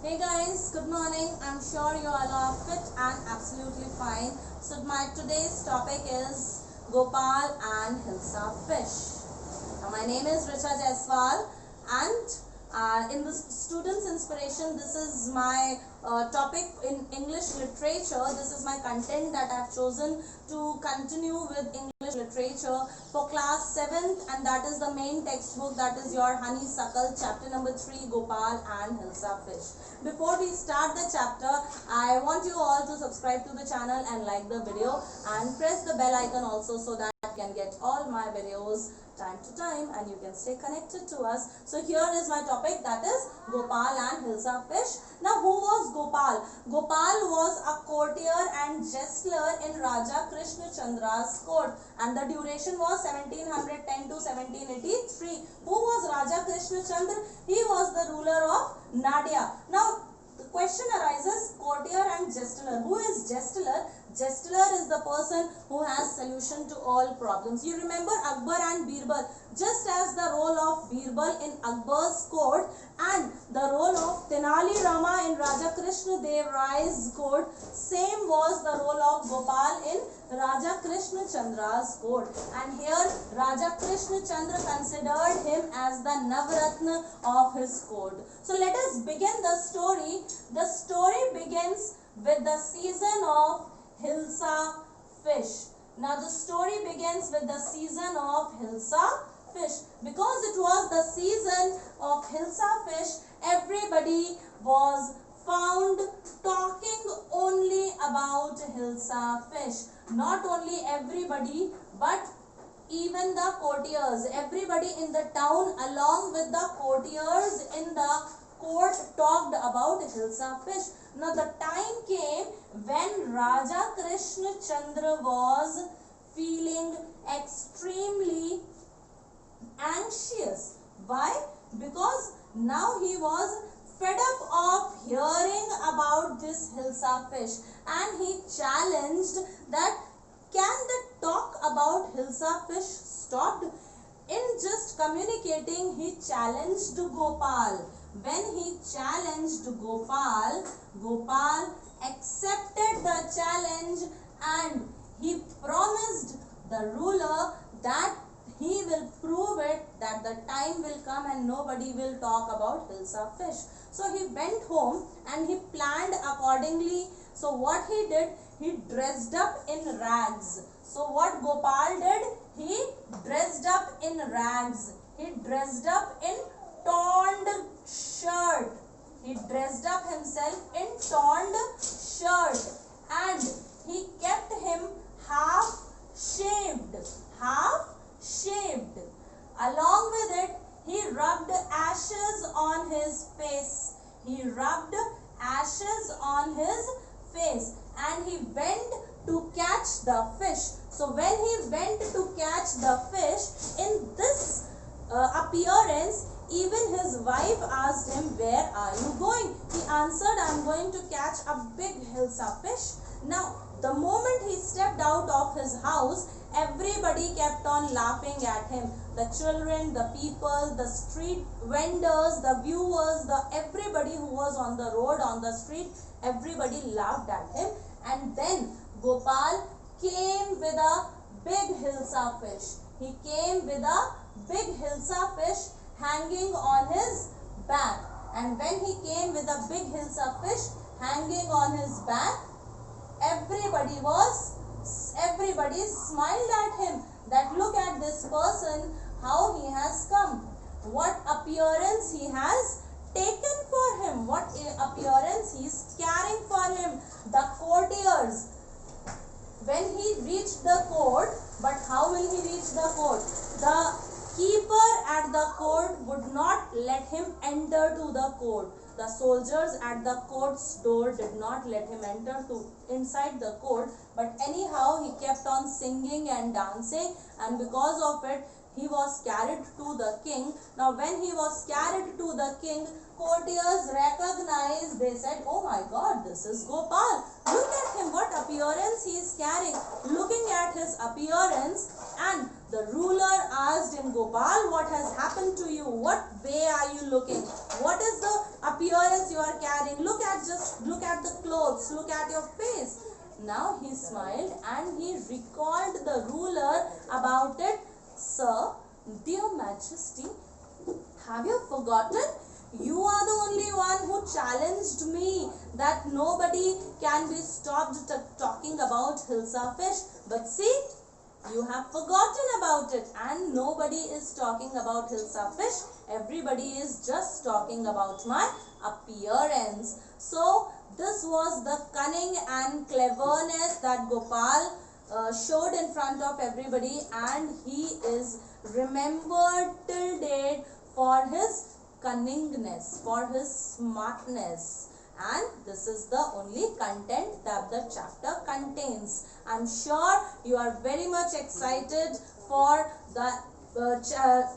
Hey guys, good morning. I'm sure you all are fit and absolutely fine. So my today's topic is Gopal and Hilsa fish. Now my name is Richa Jaiswal and in the students inspiration, this is my topic in English literature. This is my content that I've chosen to continue with English literature for class 7th, and that is the main textbook, that is your Honeysuckle chapter number 3, Gopal and Hilsa fish. Before we start the chapter, I want you all to subscribe to the channel and like the video and press the bell icon also, so that you can get all my videos time to time and you can stay connected to us. So here is my topic, that is Gopal and Hilsa fish. Now who was Gopal? Gopal was a courtier and jester in Raja Krishna Chandra's court, and the duration was 1710 to 1783. Who was Raja Krishna Chandra? He was the ruler of Nadia. Now the question arises, courtier and jester. Who is jester? Jester is the person who has solution to all problems. You remember Akbar and Birbal. Just as the role of Birbal in Akbar's court and the role of Tenali Rama in Raja Krishna Dev Rai's court, same was the role of Gopal in Raja Krishna Chandra's court. And here Raja Krishna Chandra considered him as the Navratna of his court. So let us begin the story. The story begins with the season of Hilsa fish. Now the story begins with the season of Hilsa fish. Because it was the season of Hilsa fish, everybody was found talking only about Hilsa fish. Not only everybody, but even the courtiers, everybody in the town along with the courtiers in the court talked about Hilsa fish. Now the time came when Raja Krishna Chandra was feeling extremely anxious. Why? Because now he was fed up of hearing about this Hilsa fish, and he challenged that can the talk about Hilsa fish stopped? In just communicating, he challenged Gopal. When he challenged Gopal, Gopal accepted the challenge and he promised the ruler that he will prove it, that the time will come and nobody will talk about Hilsa fish. So he went home and he planned accordingly. So what he did, he dressed up in rags. So what Gopal did, he dressed up in rags. He dressed up in torn shirt. He dressed up himself in torn shirt, and he kept him half shaved. Half shaved. Along with it, he rubbed ashes on his face. He rubbed ashes on his face, and he went to catch the fish. So when he went to catch the fish, in this appearance, even his wife asked him, "Where are you going?" He answered, "I am going to catch a big Hilsa fish." Now, the moment he stepped out of his house, everybody kept on laughing at him. The children, the people, the street vendors, the viewers, everybody who was on the road, on the street, everybody laughed at him. And then Gopal came with a big Hilsa fish. He came with a big Hilsa fish hanging on his back. And when he came with a big Hilsa fish hanging on his back, everybody smiled at him, that look at this person, how he has come, what appearance he has taken for him, what appearance he is carrying for him. The courtiers, when he reached the court, but how will he reach the court? The keeper at the court would not let him enter to the court. The soldiers at the court's door did not let him enter to inside the court, but anyhow he kept on singing and dancing, and because of it he was carried to the king. Now when he was carried to the king, courtiers recognized, they said, "Oh my God, this is Gopal. Look at him, what appearance he is carrying." Looking at his appearance, and the ruler asked him, "Gopal, what has happened to you? What way are you looking? What is the appearance you are carrying. Look at the clothes, look at your face. Now he smiled and he recalled the ruler about it. Sir, dear Majesty, have you forgotten? You are the only one who challenged me that nobody can be stopped talking about Hilsa fish. But see, you have forgotten about it, and nobody is talking about Hilsa fish. Everybody is just talking about my appearance. So this was the cunning and cleverness that Gopal showed in front of everybody, and he is remembered till date for his cunningness, for his smartness. And this is the only content that the chapter contains. I'm sure you are very much excited for the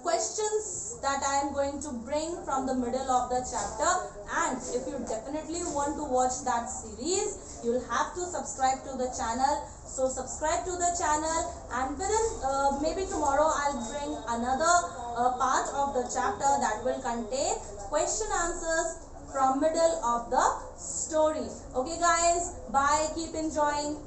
questions that I am going to bring from the middle of the chapter. And if you definitely want to watch that series, you'll have to subscribe to the channel. So subscribe to the channel, and within maybe tomorrow I'll bring another part of the chapter that will contain question answers from middle of the story. Okay guys, bye, keep enjoying.